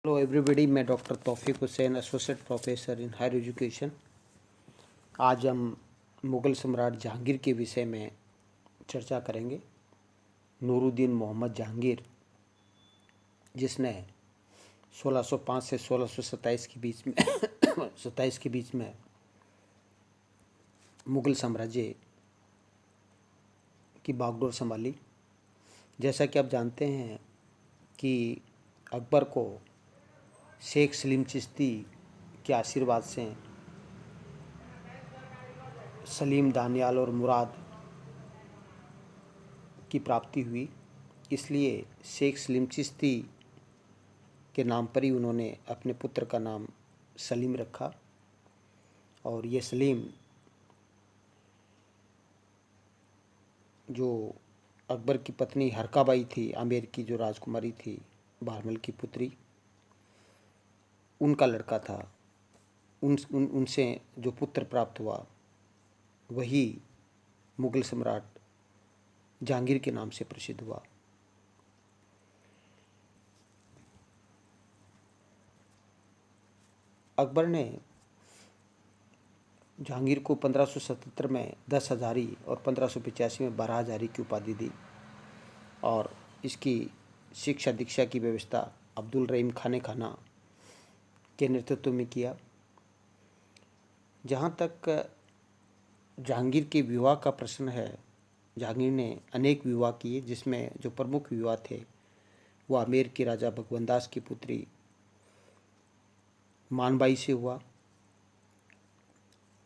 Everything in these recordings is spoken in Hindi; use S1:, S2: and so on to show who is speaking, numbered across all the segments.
S1: हेलो एवरीबॉडी, मैं doctor Taufiq Hussain, associate professor in higher education. आज हम मुग़ल सम्राट जहांगीर के विषय में चर्चा करेंगे। नूरुद्दीन मोहम्मद जहांगीर, जिसने 1605 से 1627 के बीच में 27 के बीच में मुग़ल साम्राज्य की बागडोर संभाली। जैसा कि आप जानते हैं कि अकबर को शेख सलीम चिश्ती के आशीर्वाद से सलीम, दानियाल और मुराद की प्राप्ति हुई। इसलिए शेख सलीम चिश्ती के नाम पर ही उन्होंने अपने पुत्र का नाम सलीम रखा। और ये सलीम जो अकबर की पत्नी हरकाबाई थी, आमेर की जो राजकुमारी थी, बहरमल की पुत्री, उनका लड़का था। उनसे जो पुत्र प्राप्त हुआ वही मुग़ल सम्राट जहांगीर के नाम से प्रसिद्ध हुआ। अकबर ने जहांगीर को 1577 में 10 हज़ारी और 1585 में 12 हज़ारी की उपाधि दी और इसकी शिक्षा दीक्षा की व्यवस्था अब्दुल रहीम खाने खाना के नेतृत्व में किया। जहाँ तक जहांगीर के विवाह का प्रश्न है, जहांगीर ने अनेक विवाह किए, जिसमें जो प्रमुख विवाह थे वो आमेर के राजा भगवंदास की पुत्री मानबाई से हुआ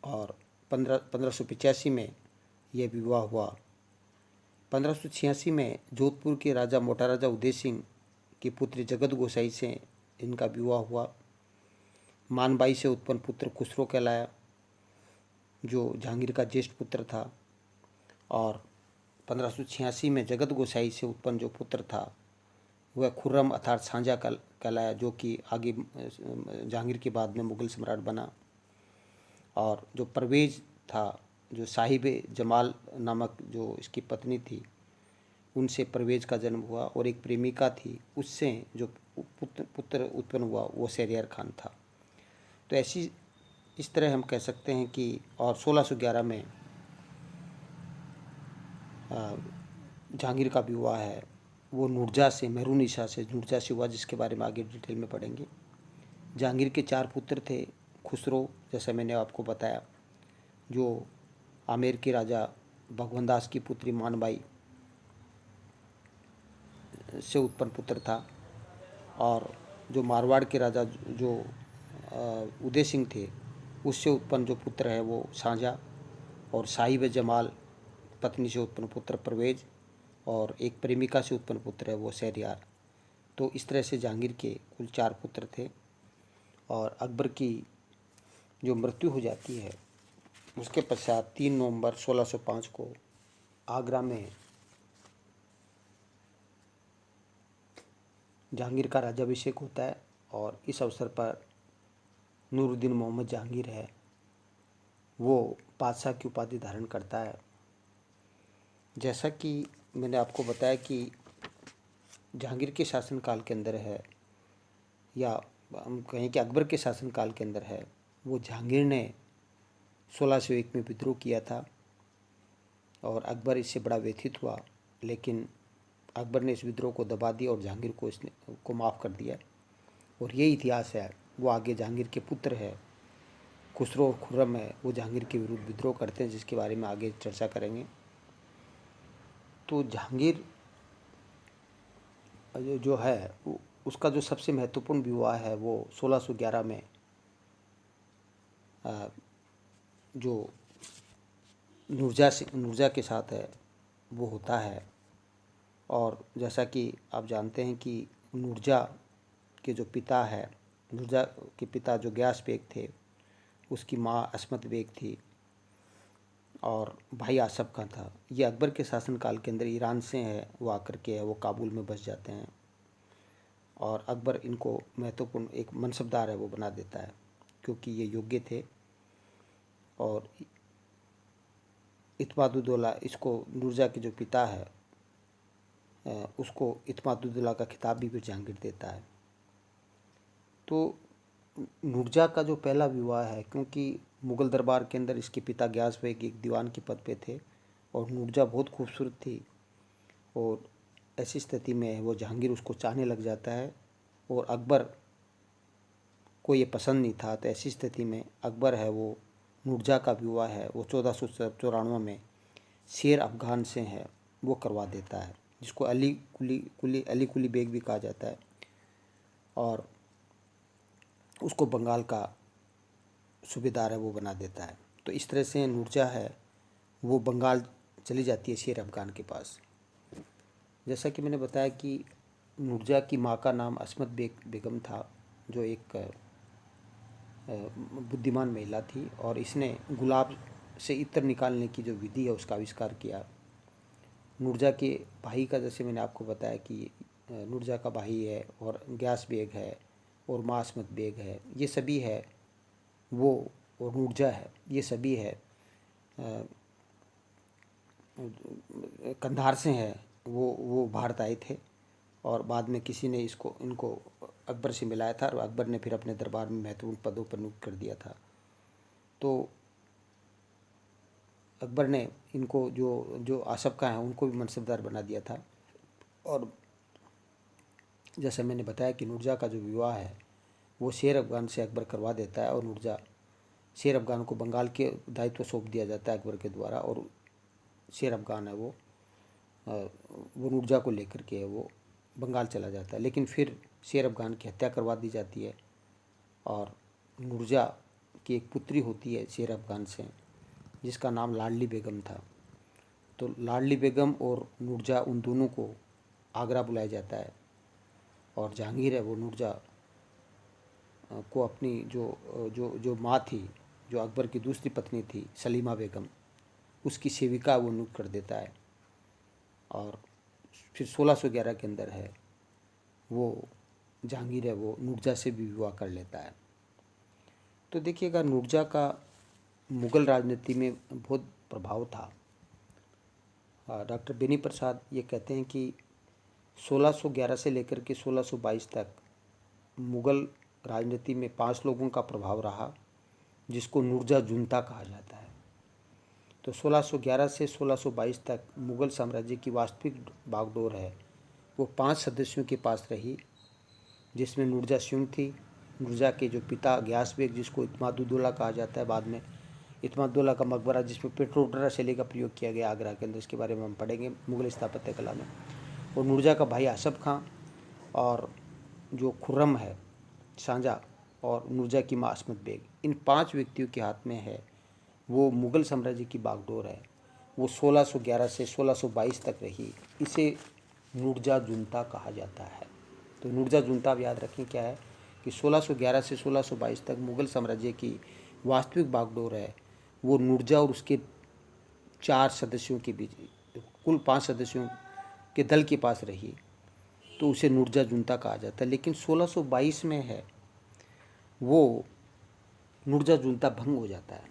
S1: और 1585 में यह विवाह हुआ। 1586 में जोधपुर के राजा मोटा राजा उदय सिंह की पुत्री जगत गोसाई से इनका विवाह हुआ। मानबाई से उत्पन्न पुत्र खुसरो कहलाया, जो जहांगीर का ज्येष्ठ पुत्र था। और 1586 में जगत गोसाई से उत्पन्न जो पुत्र था वह खुर्रम अर्थात सांझा कहलाया, जो कि आगे जहांगीर के बाद में मुग़ल सम्राट बना। और जो परवेज़ था, जो साहिब जमाल नामक जो इसकी पत्नी थी, उनसे परवेज़ का जन्म हुआ। और एक प्रेमिका थी, उससे जो पुत्र उत्पन्न हुआ वो शहरयार खान था। तो इस तरह हम कह सकते हैं कि और 1611 में जहांगीर का विवाह है वो नूरजहाँ से, मेहरुन्निसा से, नूरजहाँ से हुआ, जिसके बारे में आगे डिटेल में पढ़ेंगे। जहांगीर के 4 पुत्र थे। खुसरो, जैसे मैंने आपको बताया, जो आमेर के राजा भगवंदास की पुत्री मानबाई से उत्पन्न पुत्र था। और जो मारवाड़ के राजा जो उदय सिंह थे, उससे उत्पन्न जो पुत्र है वो सांझा। और साहिब जमाल पत्नी से उत्पन्न पुत्र परवेज, और एक प्रेमिका से उत्पन्न पुत्र है वो शहरयार। तो इस तरह से जहांगीर के कुल 4 पुत्र थे। और अकबर की जो मृत्यु हो जाती है उसके पश्चात 3 नवंबर 1605 को आगरा में जहांगीर का राज्याभिषेक होता है। और इस अवसर पर नूरुद्दीन मोहम्मद जहांगीर है वो बादशाह की उपाधि धारण करता है। जैसा कि मैंने आपको बताया कि जहांगीर के शासनकाल के अंदर है, या हम कहें कि अकबर के शासनकाल के अंदर है, वो जहांगीर ने 1601 में विद्रोह किया था और अकबर इससे बड़ा व्यथित हुआ। लेकिन अकबर ने इस विद्रोह को दबा दिया और जहांगीर को माफ़ कर दिया। और ये इतिहास है, वो आगे जहांगीर के पुत्र है खुसरो और खुर्रम है, वो जहांगीर के विरुद्ध विद्रोह करते हैं, जिसके बारे में आगे चर्चा करेंगे। तो जहांगीर जो है उसका जो सबसे महत्वपूर्ण विवाह है वो 1611 में जो नूरजहाँ के साथ है वो होता है। और जैसा कि आप जानते हैं कि नूरजहाँ के जो पिता है, नूरजहाँ के पिता जो गयास बेग थे, उसकी माँ अस्मत बेग थी और भाई आसफ खां था। ये अकबर के शासनकाल के अंदर ईरान से है, वो आकर के है वो काबुल में बस जाते हैं और अकबर इनको महत्वपूर्ण एक मनसबदार है वो बना देता है, क्योंकि ये योग्य थे। और इत्मादुद्दौला, इसको नूरजहाँ के जो पिता है उसको इत्मादुद्दौला का खिताब भी फिर जहांगीर देता है। तो नूरजहाँ का जो पहला विवाह है, क्योंकि मुग़ल दरबार के अंदर इसके पिता गयास बेग एक दीवान के पद पे थे और नूरजहाँ बहुत खूबसूरत थी, और ऐसी स्थिति में वो जहांगीर उसको चाहने लग जाता है और अकबर को ये पसंद नहीं था। तो ऐसी स्थिति में अकबर है वो नूरजहाँ का विवाह है वो 1494 में शेर अफ़गान से है वो करवा देता है, जिसको अली कुली बेग भी कहा जाता है, और उसको बंगाल का सूबेदार है वो बना देता है। तो इस तरह से नूरजहाँ है वो बंगाल चली जाती है शेर अफ़गान के पास। जैसा कि मैंने बताया कि नूरजहाँ की माँ का नाम अस्मत बेगम था, जो एक बुद्धिमान महिला थी, और इसने गुलाब से इत्र निकालने की जो विधि है उसका आविष्कार किया। नूरजहाँ के भाई का, जैसे मैंने आपको बताया कि नूरजहाँ का भाई है और गयास बेग है और माँ अस्मत बेग है, ये सभी है वो, और नूरजहाँ है, ये सभी है कंधार से हैं। वो भारत आए थे और बाद में किसी ने इनको अकबर से मिलाया था और अकबर ने फिर अपने दरबार में महत्वपूर्ण पदों पर नियुक्त कर दिया था। तो अकबर ने इनको जो आसफ खां हैं उनको भी मनसबदार बना दिया था। और जैसे मैंने बताया कि नूरजहाँ का जो विवाह है वो शेर अफ़गान से अकबर करवा देता है, और नूरजहाँ शेर अफ़गान को बंगाल के दायित्व सौंप दिया जाता है अकबर के द्वारा, और शेर अफ़गान है वो नूरजहाँ को लेकर के वो बंगाल चला जाता है। लेकिन फिर शेर अफ़गान की हत्या करवा दी जाती है, और नूरजहाँ की एक पुत्री होती है शेर अफ़गान से, जिसका नाम लाडली बेगम था। तो लाडली बेगम और नूरजहाँ उन दोनों को आगरा बुलाया जाता है, और जहांगीर है वो नूरजहाँ को अपनी जो माँ थी, जो अकबर की दूसरी पत्नी थी सलीमा बेगम, उसकी सेविका वो नियुक्त कर देता है। और फिर 1611 के अंदर है वो जहांगीर है वो नूरजहाँ से भी विवाह कर लेता है। तो देखिएगा, नूरजहाँ का मुग़ल राजनीति में बहुत प्रभाव था। डॉक्टर बेनी प्रसाद ये कहते हैं कि 1611 से लेकर के 1622 तक मुग़ल राजनीति में 5 लोगों का प्रभाव रहा, जिसको नूरजहाँ जुनता कहा जाता है। तो 1611 से 1622 तक मुग़ल साम्राज्य की वास्तविक बागडोर है वो 5 सदस्यों के पास रही, जिसमें नूरजहाँ स्वयं थी, नूरजहाँ के जो पिता गयास बेग, जिसको इत्माद-उद-दौला कहा जाता है, बाद में इत्माद-उद-दौला का मकबरा जिसमें पेट्रोडोरा शैली का प्रयोग किया गया आगरा के अंदर, इसके बारे में हम पढ़ेंगे मुग़ल स्थापत्य कला में। और नूरजहाँ का भाई आसफ खां, और जो खुर्रम है शाहजहाँ, और नूरजहाँ की माँ अस्मत बेग, इन 5 व्यक्तियों के हाथ में है वो मुग़ल साम्राज्य की बागडोर है वो 1611 से 1622 तक रही। इसे नूरजहाँ जुनता कहा जाता है। तो नूरजहाँ जुनता आप याद रखें क्या है कि 1611 से 1622 तक मुग़ल साम्राज्य की वास्तविक बागडोर है वो नूरजहाँ और उसके 4 सदस्यों के बीच, कुल 5 सदस्यों के दल के पास रही, तो उसे नूरजहाँ जुनता कहा जाता है। लेकिन 1622 में है वो नूरजहाँ जुनता भंग हो जाता है।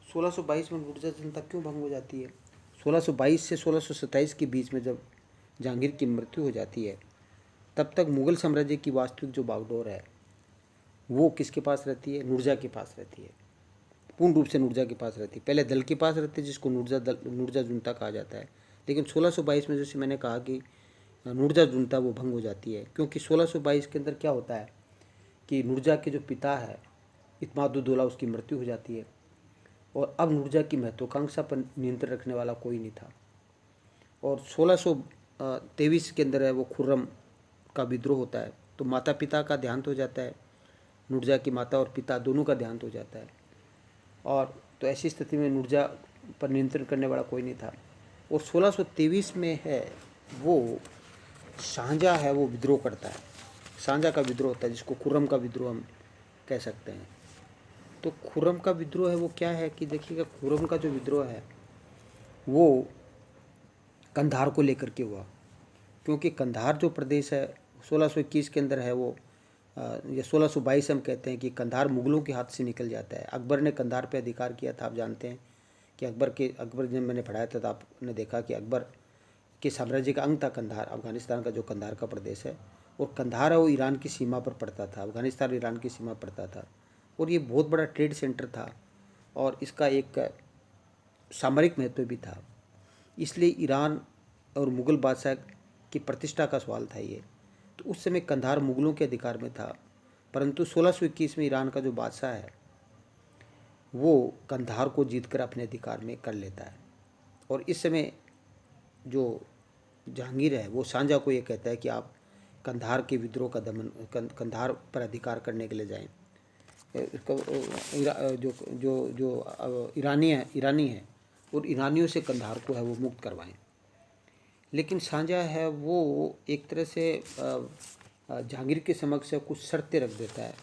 S1: 1622 में नूरजहाँ जुनता क्यों भंग हो जाती है? 1622 से 1627 के बीच में जब जहांगीर की मृत्यु हो जाती है, तब तक मुग़ल साम्राज्य की वास्तविक जो बागडोर है वो किसके पास रहती है? नूरजहाँ के पास रहती है, पूर्ण रूप से नूरजहाँ के पास रहती है। पहले दल के पास रहते जिसको नूरजहाँ जुनता कहा जाता है, लेकिन 1622 में जैसे मैंने कहा कि नूरजहाँ जुनता वो भंग हो जाती है, क्योंकि 1622 के अंदर क्या होता है कि नूरजहाँ के जो पिता है इत्माद-उद-दौला, उसकी मृत्यु हो जाती है, और अब नूरजहाँ की महत्वाकांक्षा पर नियंत्रण रखने वाला कोई नहीं था। और 1623 के अंदर है वो खुर्रम का विद्रोह होता है, तो माता पिता का देहांत हो जाता है, नूरजहाँ की माता और पिता दोनों का देहांत हो जाता है, और तो ऐसी स्थिति में नूरजहाँ पर नियंत्रण करने वाला कोई नहीं था। और 1623 में है वो शाहजहाँ है वो विद्रोह करता है, शाहजहाँ का विद्रोह होता है, जिसको खुर्रम का विद्रोह हम कह सकते हैं। तो खुर्रम का विद्रोह है वो क्या है कि देखिएगा, खुर्रम का जो विद्रोह है वो कंधार को लेकर के हुआ, क्योंकि कंधार जो प्रदेश है 1621 के अंदर है वो या 1622 हम कहते हैं कि कंधार मुग़लों के हाथ से निकल जाता है। अकबर ने कंधार पे अधिकार किया था। आप जानते हैं कि अकबर जब मैंने पढ़ाया था तो आपने देखा कि अकबर के साम्राज्य का अंग था कंधार, अफ़गानिस्तान का जो कंधार का प्रदेश है, और कंधार है वो ईरान की सीमा पर पड़ता था, अफ़गानिस्तान ईरान की सीमा पर पड़ता था, और ये बहुत बड़ा ट्रेड सेंटर था और इसका एक सामरिक महत्व भी था। इसलिए ईरान और मुग़ल बादशाह की प्रतिष्ठा का सवाल था ये। तो उस समय कंधार मुग़लों के अधिकार में था, परंतु 1621 में ईरान का जो बादशाह है वो कंधार को जीतकर अपने अधिकार में कर लेता है। और इस समय जो जहांगीर है वो शाहजहाँ को ये कहता है कि आप कंधार के विद्रोह का दमन कंधार पर अधिकार करने के लिए जाएं। इसका जो जो जो ईरानी है और ईरानियों से कंधार को है वो मुक्त करवाएं। लेकिन शाहजहाँ है वो एक तरह से जहांगीर के समक्ष कुछ शर्तें रख देता है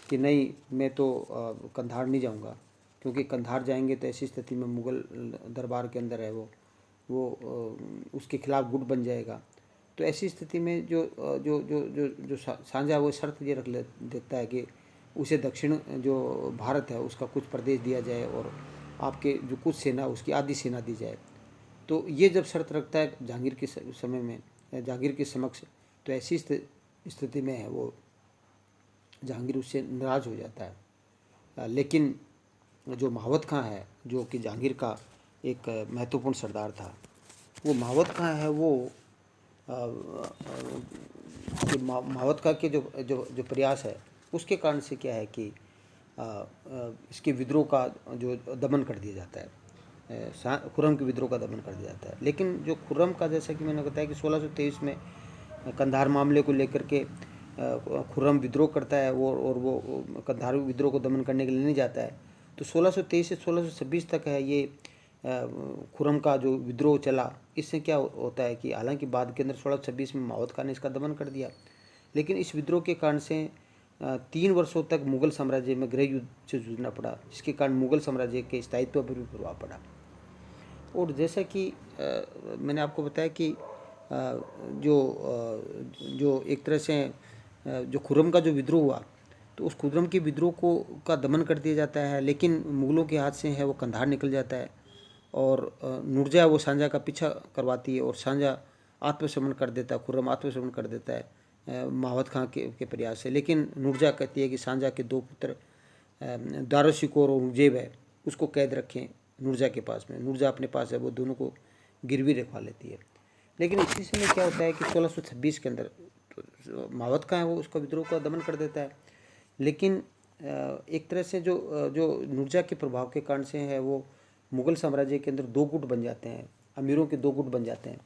S1: कि नहीं, मैं तो कंधार नहीं जाऊंगा, क्योंकि कंधार जाएंगे तो ऐसी स्थिति में मुग़ल दरबार के अंदर है वो उसके खिलाफ गुट बन जाएगा। तो ऐसी स्थिति में जो जो जो जो जो शाहजहाँ वो शर्त ये रख देता है कि उसे दक्षिण जो भारत है उसका कुछ प्रदेश दिया जाए और आपके जो कुछ सेना उसकी आधी सेना दी जाए। तो ये जब शर्त रखता है जहांगीर के समय में, जहांगीर के समक्ष, तो ऐसी स्थिति में है वो जहांगीर उससे नाराज़ हो जाता है। लेकिन जो महावत खां है जो कि जहांगीर का एक महत्वपूर्ण सरदार था, वो महावत खां है वो महावत खां के जो जो जो प्रयास है उसके कारण से क्या है कि इसके विद्रोह का जो दमन कर दिया जाता है, खुर्रम के विद्रोह का दमन कर दिया जाता है। लेकिन जो खुर्रम का, जैसा कि मैंने बताया कि 1623 में कंधार मामले को लेकर के खुर्रम विद्रोह करता है और वो कंधार विद्रोह को दमन करने के लिए नहीं जाता है। तो 1623 से 1626 तक है ये खुर्रम का जो विद्रोह चला। इससे क्या होता है कि हालांकि बाद के अंदर 1626 में महावत खान ने इसका दमन कर दिया, लेकिन इस विद्रोह के कारण से 3 वर्षों तक मुग़ल साम्राज्य में गृह युद्ध से जूझना पड़ा, जिसके कारण मुग़ल साम्राज्य के स्थायित्व पर भी प्रभाव पड़ा। और जैसा कि मैंने आपको बताया कि जो एक तरह से जो खुर्रम का जो विद्रोह हुआ, तो उस खुर्रम के विद्रोह का दमन कर दिया जाता है, लेकिन मुग़लों के हाथ से है वो कंधार निकल जाता है और नूरजहाँ वो शाहजहाँ का पीछा करवाती है और शाहजहाँ आत्मसमर्पण कर देता है, खुर्रम आत्मसमर्पण कर देता है महावत खां के प्रयास से। लेकिन नूरजहाँ कहती है कि शाहजहाँ के 2 पुत्र दाराशिकोर और औरंगजेब है उसको कैद रखें नूरजहाँ के पास में। नूरजहाँ अपने पास है, वो दोनों को गिरवी रखवा लेती है। लेकिन इसी समय क्या होता है कि 1626 के अंदर महावत खां है वो उसका विद्रोह का दमन कर देता है। लेकिन एक तरह से जो नूरजहाँ के प्रभाव के कारण से है वो मुग़ल साम्राज्य के अंदर 2 गुट बन जाते हैं, अमीरों के 2 गुट बन जाते हैं।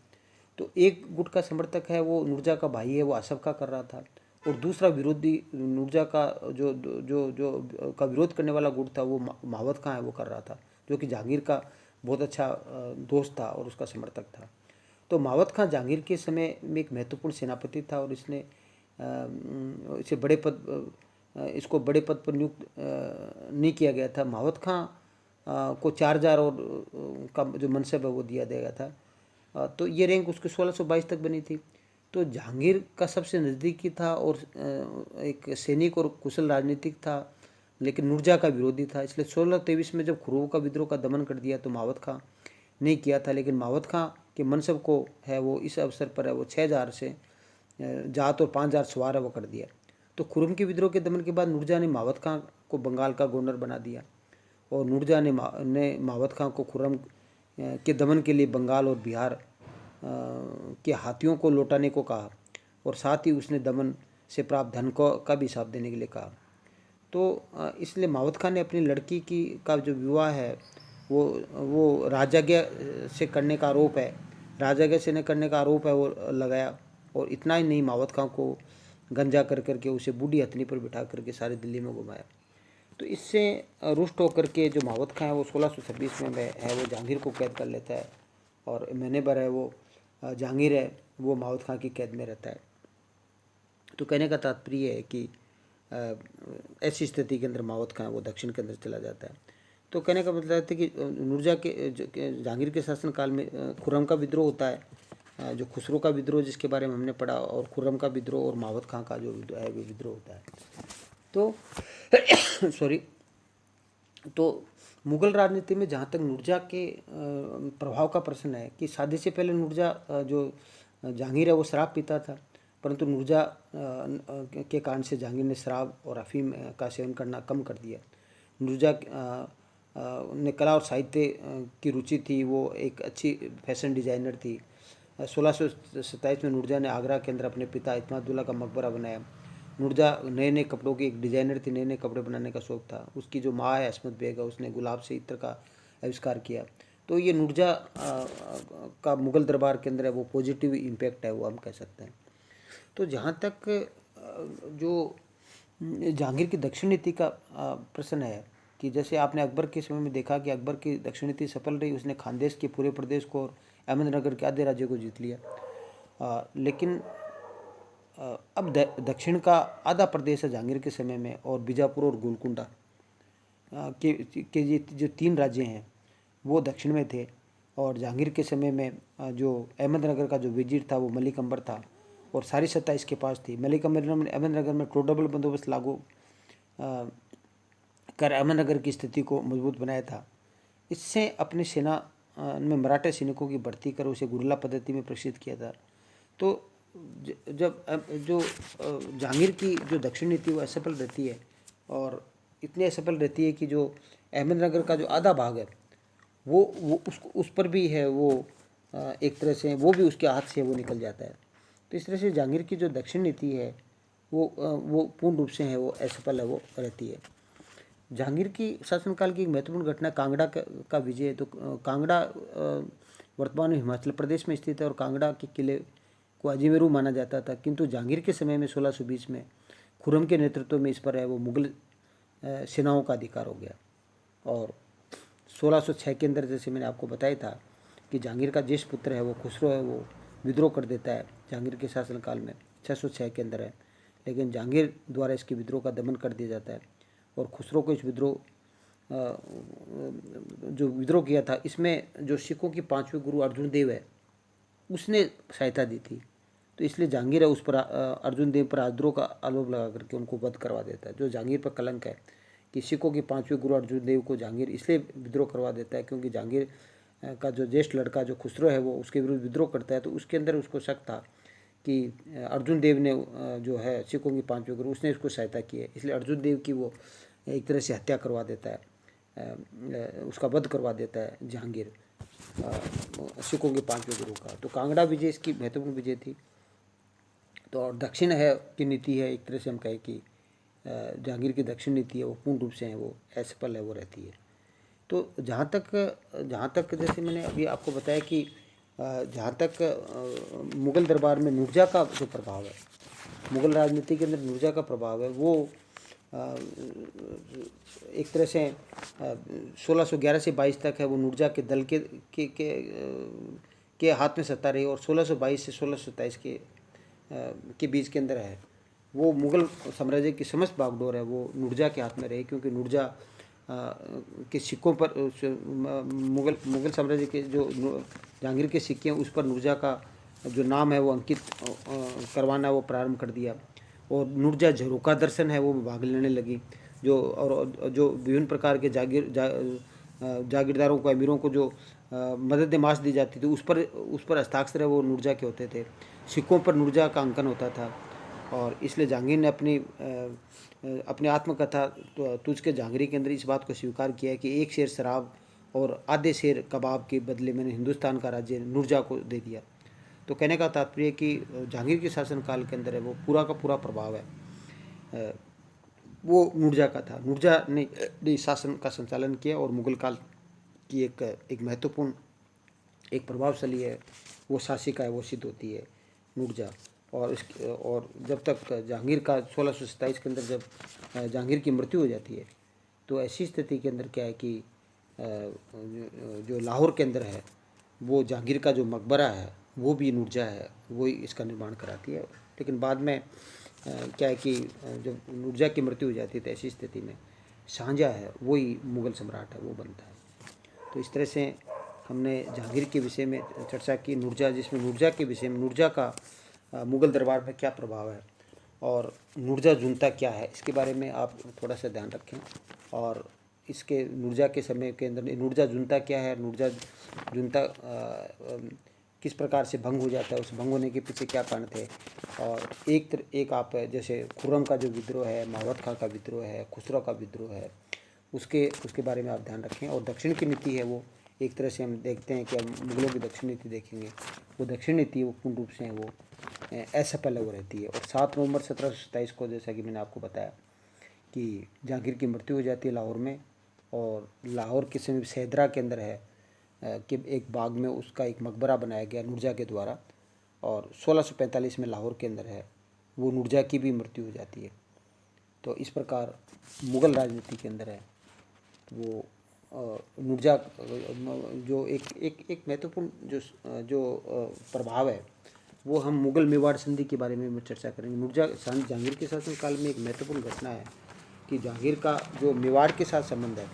S1: तो एक गुट का समर्थक है वो नूरजहाँ का भाई है वो आसफ खां कर रहा था, और दूसरा विरोधी नूरजहाँ का जो जो जो का विरोध करने वाला गुट था वो महावत खां है वो कर रहा था, जो कि जहांगीर का बहुत अच्छा दोस्त था और उसका समर्थक था। तो महावत खां जहांगीर के समय में एक महत्वपूर्ण सेनापति था और इसने इसे इसको बड़े पद पर नियुक्त नहीं किया गया था। महावत खां को 4000 और का जो मनसब है वो दिया गया था। तो ये रैंक उसके 1622 तक बनी थी। तो जहांगीर का सबसे नज़दीकी था और एक सैनिक और कुशल राजनीतिक था, लेकिन नूरजहाँ का विरोधी था। इसलिए 1623 में जब खुर्रम का विद्रोह का दमन कर दिया तो महावत खां नहीं किया था, लेकिन महावत खां के मनसब को है वो इस अवसर पर है वो 6000 से जात और 5000 सवार है वो कर दिया। तो खुर्रम के विद्रोह के दमन के बाद नूरजहाँ ने महावत खां को बंगाल का गवर्नर बना दिया और नूरजहाँ ने महावत खां को खुर्रम के दमन के लिए बंगाल और बिहार के हाथियों को लौटाने को कहा और साथ ही उसने दमन से प्राप्त धन का भी हिसाब देने के लिए कहा। तो इसलिए महावत खां ने अपनी लड़की का जो विवाह है वो राजाज्ञा से करने का आरोप है, राजाज्ञा से न करने का आरोप है वो लगाया। और इतना ही नहीं, महावत खां को गंजा कर करके उसे बूढ़ी हथनी पर बिठा करके सारी दिल्ली में घुमाया। तो इससे रुष्ट होकर के जो महावत खां है वो 1626 में है वो जहांगीर को कैद कर लेता है और महीने भर है वो जहांगीर है वो महावत खां की कैद में रहता है। तो कहने का तात्पर्य है कि ऐसी स्थिति के अंदर महावत खां वो दक्षिण के अंदर चला जाता है। तो कहने का मतलब है कि नूरजहाँ के जहांगीर के शासनकाल में खुर्रम का विद्रोह होता है, जो खुसरो का विद्रोह जिसके बारे में हमने पढ़ा, और खुर्रम का विद्रोह और महावत खां का जो है वो विद्रोह होता है। तो तो मुग़ल राजनीति में जहाँ तक नूरजहाँ के प्रभाव का प्रश्न है कि शादी से पहले नूरजहाँ जो जहांगीर है वो शराब पीता था परंतु नूरजहाँ के कारण से जहांगीर ने शराब और अफीम का सेवन करना कम कर दिया। नूरजहाँ ने कला और साहित्य की रुचि थी, वो एक अच्छी फैशन डिज़ाइनर थी। 1627 में नूरजहाँ ने आगरा के अंदर अपने पिता इत्मादुल्ला का मकबरा बनाया। नूरजहाँ नए नए कपड़ों की एक डिज़ाइनर थी, नए नए कपड़े बनाने का शौक़ था। उसकी जो माँ है अस्मत बेगम, उसने गुलाब से इत्र का आविष्कार किया। तो ये नूरजहाँ का मुग़ल दरबार के अंदर है वो पॉजिटिव इम्पैक्ट है, वो हम कह सकते हैं। तो जहाँ तक जो जहांगीर की दक्षिण नीति का प्रश्न है कि जैसे आपने अकबर के समय में देखा कि अकबर की दक्षिण नीति सफल रही, उसने खानदेश के पूरे प्रदेश को और अहमदनगर के आधे राज्यों को जीत लिया। लेकिन अब दक्षिण का आधा प्रदेश है जहांगीर के समय में, और बीजापुर और गोलकुंडा के ये जो 3 राज्य हैं वो दक्षिण में थे। और जहांगीर के समय में जो अहमदनगर का जो वजीर था वो मलिक अंबर था, और सारी सत्ता इसके पास थी। मलिक अंबर ने अहमदनगर में टोडबल बंदोबस्त लागू कर अहमदनगर की स्थिति को मजबूत बनाया था। इससे अपनी सेना में मराठा सैनिकों की भर्ती कर उसे गुरिल्ला पद्धति में प्रशिक्षित किया था। तो जब जो जहांगीर की जो दक्षिण नीति वो असफल रहती है, और इतनी असफल रहती है कि जो अहमदनगर का जो आधा भाग है वो उस पर भी है, वो एक तरह से वो भी उसके हाथ से वो निकल जाता है। तो इस तरह से जहांगीर की जो दक्षिण नीति है वो पूर्ण रूप से है वो असफल है वो रहती है। जहांगीर की शासनकाल की एक महत्वपूर्ण घटना कांगड़ा का विजय है। तो कांगड़ा वर्तमान में हिमाचल प्रदेश में स्थित है, और कांगड़ा के किले को अजमेरू माना जाता था, किंतु जहांगीर के समय में 1620 में खुर्रम के नेतृत्व में इस पर है वो मुग़ल सेनाओं का अधिकार हो गया। और 1606 के अंदर जैसे मैंने आपको बताया था कि जहांगीर का ज्येष्ठ पुत्र है वो खुसरो है, वो विद्रोह कर देता है जहांगीर के शासनकाल में, 606 के अंदर है। लेकिन जहांगीर द्वारा इसके विद्रोह का दमन कर दिया जाता है, और खुसरो को इस विद्रोह जो विद्रोह किया था इसमें जो सिखों की 5वें गुरु अर्जुन देव है उसने सहायता दी थी। तो इसलिए जहांगीर है उस पर अर्जुन देव पर राजद्रोह का आरोप लगा करके उनको वध करवा देता है। जो जहांगीर पर कलंक है कि सिखों के 5वें गुरु अर्जुन देव को जहांगीर इसलिए विद्रोह करवा देता है क्योंकि जहांगीर का जो ज्येष्ठ लड़का जो खुसरो है वो उसके विरुद्ध विद्रोह करता है। तो उसके अंदर उसको शक था कि अर्जुन देव ने जो है सिखों के 5वें गुरु उसने उसको सहायता की है, इसलिए अर्जुन देव की वो एक तरह से हत्या करवा देता है, उसका वध करवा देता है जहांगीर सिखों के 5वें गुरु का। तो कांगड़ा विजय इसकी महत्वपूर्ण विजय थी। तो और दक्षिण है की नीति है, एक तरह से हम कहें कि जहांगीर की दक्षिण नीति है वो पूर्ण रूप से है वो असफल है वो रहती है। तो जहाँ तक जैसे मैंने अभी आपको बताया कि जहाँ तक मुग़ल दरबार में नूरजहाँ का जो प्रभाव है, मुग़ल राजनीति के अंदर नूरजहाँ का प्रभाव है वो एक तरह से 1611 से 22 तक है वो नूरजहाँ के दल के हाथ में सत्ता रही, और 1622 से 1627 के बीच के अंदर है वो मुग़ल साम्राज्य की समस्त बागडोर है वो नूरजहाँ के हाथ में रही। क्योंकि नूरजहाँ के सिक्कों पर मुग़ल साम्राज्य के जो जहांगीर के सिक्के हैं उस पर नूरजहाँ का जो नाम है वो अंकित करवाना वो प्रारंभ कर दिया। और नूरजहाँ झरोखा दर्शन है वो भाग लेने लगी, जो विभिन्न प्रकार के जागीरदारों को, अमीरों को जो मदद माश दी जाती थी उस पर हस्ताक्षर है वो नूरजहाँ के होते थे। सिक्कों पर नूरजहाँ का अंकन होता था, और इसलिए जहांगीर ने अपनी आत्मकथा तुझ के जहांगीरी के अंदर इस बात को स्वीकार किया है कि 1 शेर शराब और आधे शेर कबाब के बदले मैंने हिंदुस्तान का राज्य नूरजहाँ को दे दिया। तो कहने का तात्पर्य कि जहांगीर के शासनकाल के अंदर है वो पूरा का पूरा प्रभाव है वो नूरजहाँ का था। नूरजहाँ ने शासन का संचालन किया, और मुग़ल काल की एक महत्वपूर्ण एक प्रभावशाली है वो शासिका है वो सिद्ध होती है नूरजहाँ। और जब तक जहांगीर का 1627 के अंदर जब जहांगीर की मृत्यु हो जाती है तो ऐसी स्थिति के अंदर क्या है कि जो लाहौर के अंदर है वो जहांगीर का जो मकबरा है वो भी नूरजहाँ है, वही इसका निर्माण कराती है। लेकिन बाद में क्या है कि जब नूरजहाँ की मृत्यु हो जाती है तो ऐसी स्थिति में शाहजहाँ है वही मुग़ल सम्राट है वो बनता है। तो इस तरह से हमने जहांगीर के विषय में चर्चा की, नूरजहाँ जिसमें नूरजहाँ के विषय में नूरजहाँ का मुग़ल दरबार में क्या प्रभाव है और नूरजहाँ जुनता क्या है इसके बारे में आप थोड़ा सा ध्यान रखें। और इसके नूरजहाँ के समय के अंदर नूरजहाँ जुनता क्या है, नूरजहाँ जुनता किस प्रकार से भंग हो जाता है, उस भंग होने के पीछे क्या कारण थे। और एक आप जैसे खुर्रम का जो विद्रोह है, मावत खां का विद्रोह है, खुसरो का विद्रोह है, उसके बारे में आप ध्यान रखें। और दक्षिण की नीति है वो एक तरह से हम देखते हैं कि हम मुगलों की दक्षिण नीति देखेंगे, वो दक्षिण नीति वो पूर्ण रूप से वो असफल वो रहती है। और 7 नवंबर 1727 को, जैसा कि मैंने आपको बताया कि जहांगीर की मृत्यु हो जाती है लाहौर में, और लाहौर के समय सैदरा के अंदर है कि एक बाग में उसका एक मकबरा बनाया गया नूरजहाँ के द्वारा, और 1645 में लाहौर के अंदर है वो नूरजहाँ की भी मृत्यु हो जाती है। तो इस प्रकार मुग़ल राजनीति के अंदर है वो नूरजहाँ जो एक महत्वपूर्ण जो प्रभाव है, वो हम मुग़ल मेवाड़ संधि के बारे में चर्चा करेंगे। नूरजहाँ जहांगीर के शासनकाल में एक महत्वपूर्ण घटना है कि जहांगीर का जो मेवाड़ के साथ संबंध है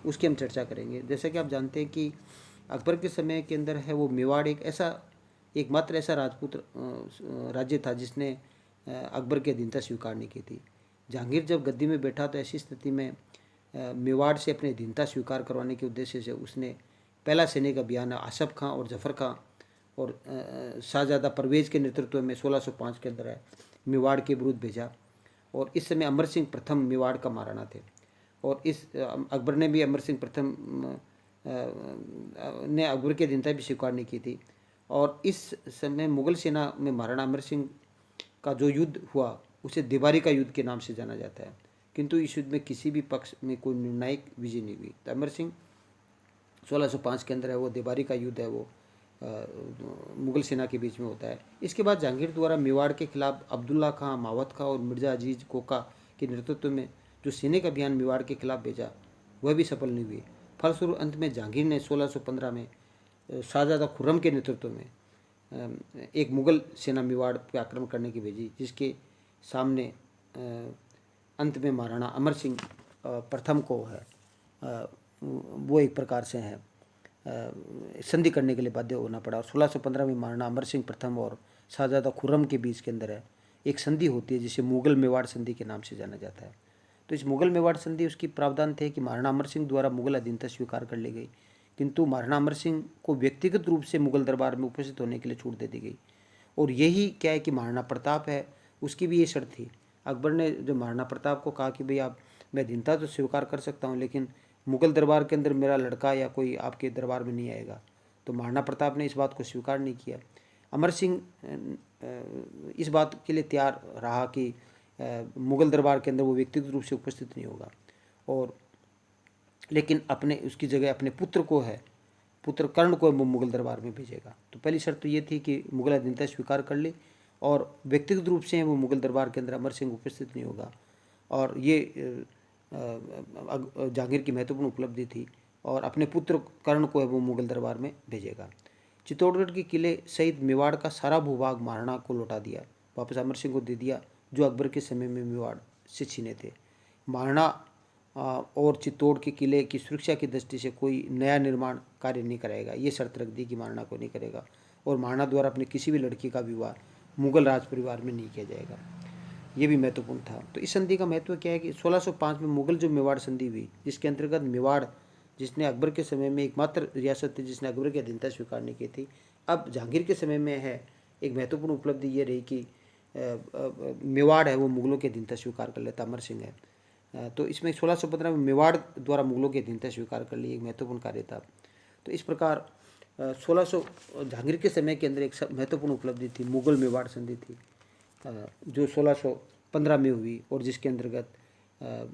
S1: उसकी हम चर्चा करेंगे। जैसा कि आप जानते हैं कि अकबर के समय के अंदर है वो मेवाड़ एकमात्र ऐसा राजपूत राज्य था जिसने अकबर की अधीनता स्वीकार नहीं की थी। जहांगीर जब गद्दी में बैठा तो ऐसी स्थिति में मेवाड़ से अपनी अधीनता स्वीकार करवाने के उद्देश्य से उसने पहला सैनिक अभियान आसफ खां और जफ़र खां और शाहजादा परवेज़ के नेतृत्व में 1605 के अंदर है मेवाड़ के विरुद्ध भेजा। और इस समय अमर सिंह प्रथम मेवाड़ का महाराणा थे, और इस अकबर ने भी अमर सिंह प्रथम ने अकबर की अधीनता भी स्वीकार नहीं की थी। और इस समय मुग़ल सेना में महाराणा अमर सिंह का जो युद्ध हुआ उसे देवारी का युद्ध के नाम से जाना जाता है, किंतु इस युद्ध में किसी भी पक्ष में कोई निर्णायक विजय नहीं हुई। तो अमर सिंह 1605 के अंदर है वो देवारी का युद्ध है वो मुग़ल सेना के बीच में होता है। इसके बाद जहांगीर द्वारा मेवाड़ के खिलाफ अब्दुल्ला खां, मावत खां और मिर्ज़ा अजीज़ कोका के नेतृत्व में जो सैनिक अभियान मेवाड़ के खिलाफ भेजा वह भी सफल नहीं हुई। फलस्वरूप अंत में जहांगीर ने 1615 में शाहजादा खुर्रम के नेतृत्व में एक मुग़ल सेना मेवाड़ पर आक्रमण करने की भेजी, जिसके सामने अंत में महाराणा अमर सिंह प्रथम को है वो एक प्रकार से है संधि करने के लिए बाध्य होना पड़ा। और 1615 में महाराणा अमर सिंह प्रथम और शाहजादा खुर्रम के बीच के अंदर है एक संधि होती है जिसे मुग़ल मेवाड़ संधि के नाम से जाना जाता है। तो इस मुग़ल मेवाड़ संधि उसकी प्रावधान थे कि महाराणा अमर सिंह द्वारा मुग़ल अधीनता स्वीकार कर ली गई, किंतु महाराणा अमर सिंह को व्यक्तिगत रूप से मुग़ल दरबार में उपस्थित होने के लिए छूट दे दी गई। और यही क्या है कि महाराणा प्रताप है उसकी भी ये शर्त थी। अकबर ने जो महाराणा प्रताप को कहा कि भाई आप, मैं अधीनता तो स्वीकार कर सकता हूँ लेकिन मुग़ल दरबार के अंदर मेरा लड़का या कोई आपके दरबार में नहीं आएगा, तो महाराणा प्रताप ने इस बात को स्वीकार नहीं किया। अमर सिंह इस बात के लिए तैयार रहा कि मुग़ल दरबार के अंदर वो व्यक्तिगत रूप से उपस्थित नहीं होगा, और लेकिन उसकी जगह अपने पुत्र कर्ण को वो मुग़ल दरबार में भेजेगा। तो पहली शर्त तो ये थी कि मुग़ल अधीनता स्वीकार कर ली और व्यक्तिगत रूप से वो मुग़ल दरबार के अंदर अमर सिंह उपस्थित नहीं होगा। और ये जहांगीर की महत्वपूर्ण उपलब्धि थी, और अपने पुत्र कर्ण को वो मुग़ल दरबार में भेजेगा। चित्तौड़गढ़ के किले सहित मेवाड़ का सारा भूभाग महाराणा को लौटा दिया, वापस अमर सिंह को दे दिया, जो अकबर के समय में मेवाड़ से छीने थे। महाराणा और चित्तौड़ के किले की सुरक्षा की दृष्टि से कोई नया निर्माण कार्य नहीं कराएगा, ये शर्त रख दी कि महाराणा को नहीं करेगा। और महाराणा द्वारा अपनी किसी भी लड़की का विवाह मुग़ल राज परिवार में नहीं किया जाएगा, ये भी महत्वपूर्ण था। तो इस संधि का महत्व क्या है कि 1605 में मुग़ल जो मेवाड़ संधि हुई, जिसके अंतर्गत मेवाड़, जिसने अकबर के समय में एकमात्र रियासत थी जिसने अकबर की अधीनता स्वीकार नहीं की थी, अब जहांगीर के समय में है एक महत्वपूर्ण उपलब्धि ये रही कि मेवाड़ है वो मुग़लों की अधीनता स्वीकार कर लेता, अमर सिंह है। तो इसमें 1615 में मेवाड़ द्वारा मुग़लों की अधीनता स्वीकार कर ली, एक महत्वपूर्ण कार्य था। तो इस प्रकार 1600 जहांगीर के समय के अंदर एक महत्वपूर्ण उपलब्धि थी, मुग़ल मेवाड़ संधि थी, जो 1615 में हुई, और जिसके अंतर्गत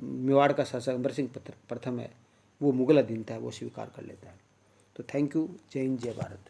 S1: मेवाड़ का शासक अमर सिंह प्रथम है वो मुग़ल अधीनता है वो स्वीकार कर लेता है। तो थैंक यू। जय हिंद, जय भारत।